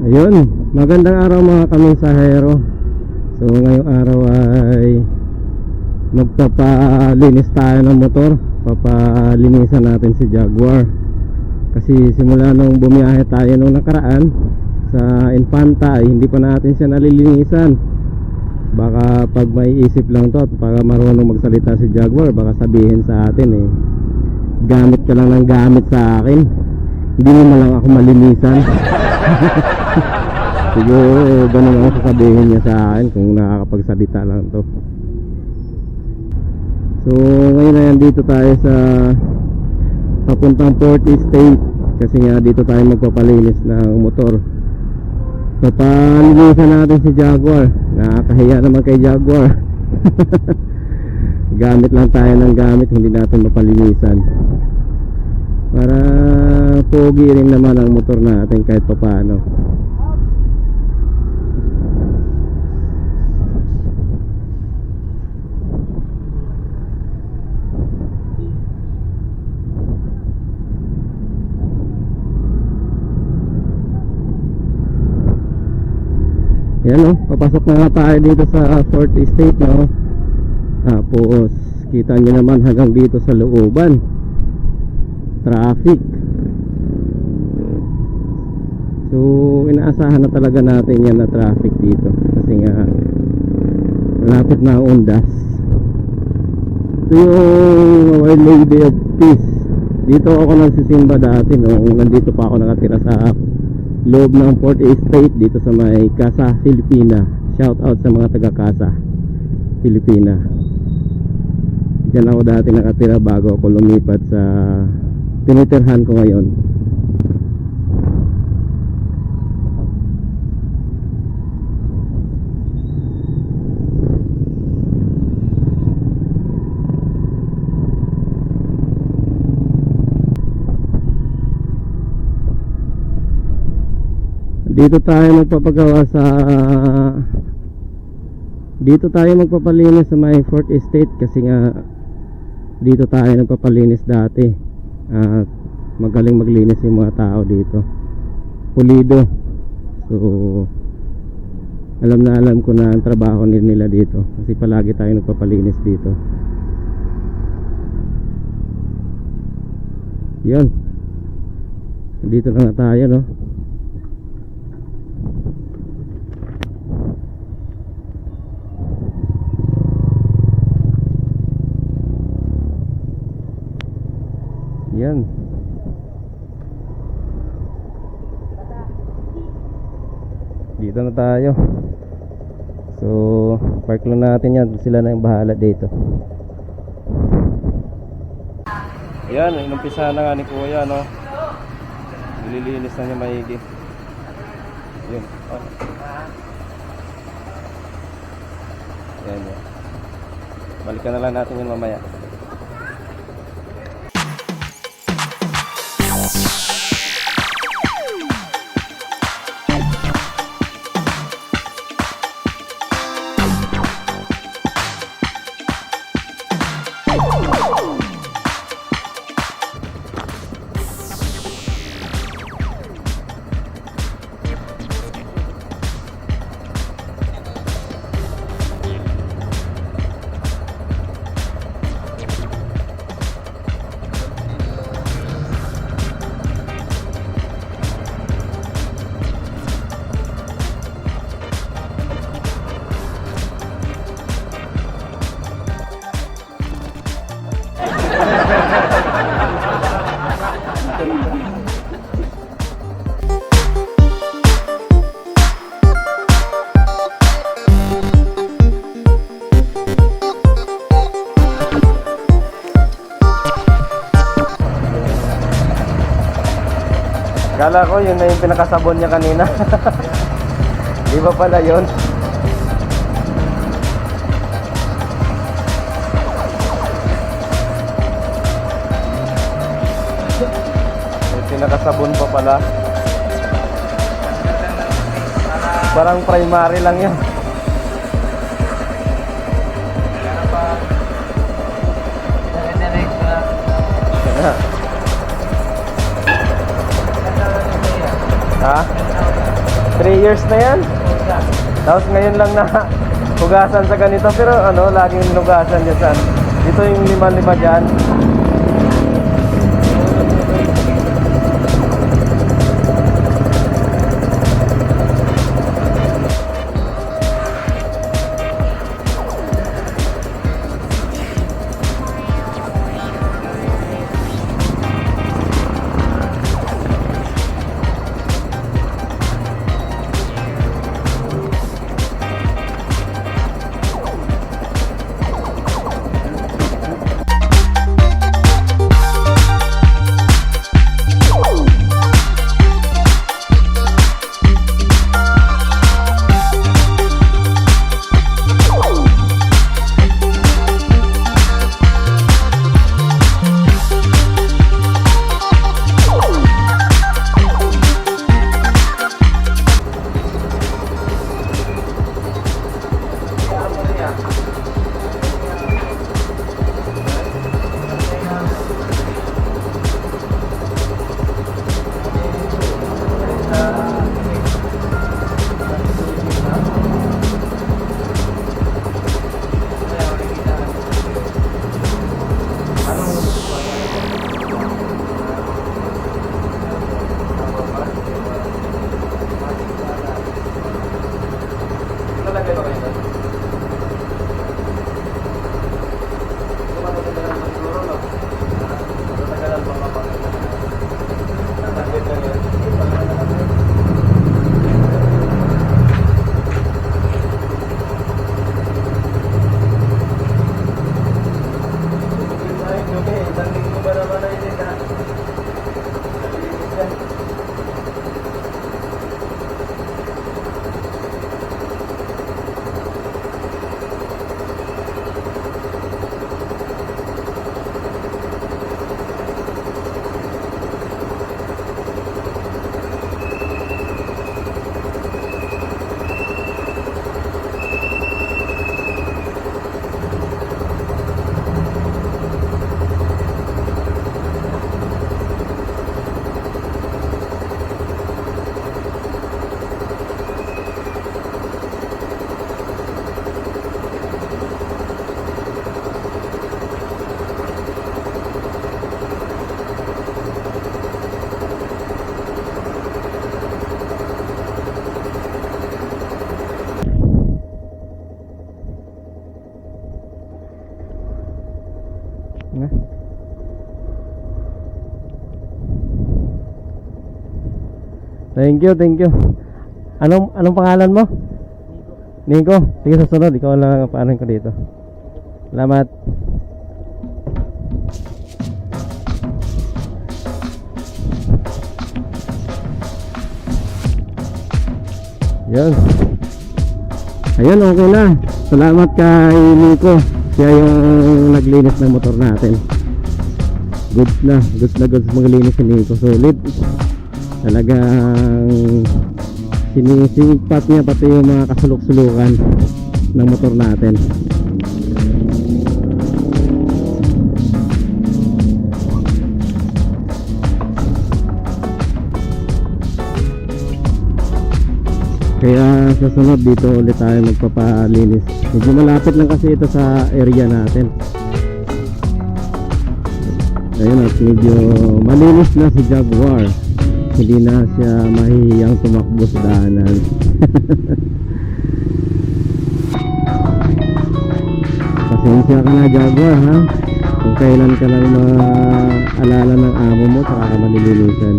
Ayun, magandang araw mga kamensahero. So ngayong araw ay magpapalinis tayo ng motor. Papalinisan natin si Jaguar. Kasi simula nung bumiyahe tayo nung nakaraan sa Infanta ay hindi pa natin siya nalilinisan. Baka pag may isip lang to at para marunong magsalita si Jaguar, baka sabihin sa atin gamit ka lang ng gamit sa akin, hindi mo na lang ako malinisan. Siguro ganun ang sasabihin niya sa akin kung nakakapagsalita lang to. So ngayon ay dito tayo sa papuntang Port State. Kasi nga dito tayo magpapalinis ng motor. Papalinisan natin si Jaguar. Nakakahiya naman kay Jaguar. Gamit lang tayo ng gamit, hindi natin mapalinisan. Para pogi rin naman ang motor natin kahit papaano. Yan papasok na nga tayo dito sa Port State Tapos kita nyo naman hanggang dito sa looban traffic. So inaasahan na talaga natin yan na traffic dito. Kasi nga malapit na Ondas. Ito yung Our Lady of Peace. Dito ako nagsisimba dati nung nandito pa ako nakatira sa loob ng Port State dito sa may Casa Filipina. Shout out sa mga taga Casa Filipina. Diyan ako dati nakatira bago ako lumipat sa tinitirhan ko ngayon. Dito tayo magpapalinis sa may Port State kasi nga dito tayo nagpapalinis dati at magaling maglinis yung mga tao dito, pulido. So alam ko na ang trabaho nila dito kasi palagi tayo nagpapalinis dito. Yun, dito na tayo Yan. Dito na tayo. So park lang natin yan. Sila na yung bahala dito. Yan, inumpisa na nga ni Kuya nililinis na niya maigi. Yun. Yan. Balikan na lang natin yun mamaya. Kala ko yun na yung pinakasabon niya kanina. Di ba pala yun? Yung pinakasabon pa pala. Parang primary lang yun. Ha? 3 3 years na yan. Tapos ngayon lang na hugasan sa ganito. Pero ano, laging hugasan dyan sa... Dito yung lima-lima dyan. Na. Thank you, thank you. Anong pangalan mo? Nico. Sige, sa sunod ikaw lang ang paanan ko dito. Salamat. Yan. Ayun, okay na. Salamat kay Nico. Siya yung naglinis ng motor natin. Goods na goods maglinis si Nico. Solid. Talagang sinisipat niya pati yung mga kasulok-sulukan ng motor natin. Kaya sa sunod dito ulit tayo magpapalinis. Medyo malapit lang kasi ito sa area natin. Ayun at medyo malinis na si Jaguar. Hindi na siya mahihiyang tumakbo sa daanan. Pasensya ka na Jaguar ha. Kung kailan ka lang maalala ng amo mo saka ka malilinisan.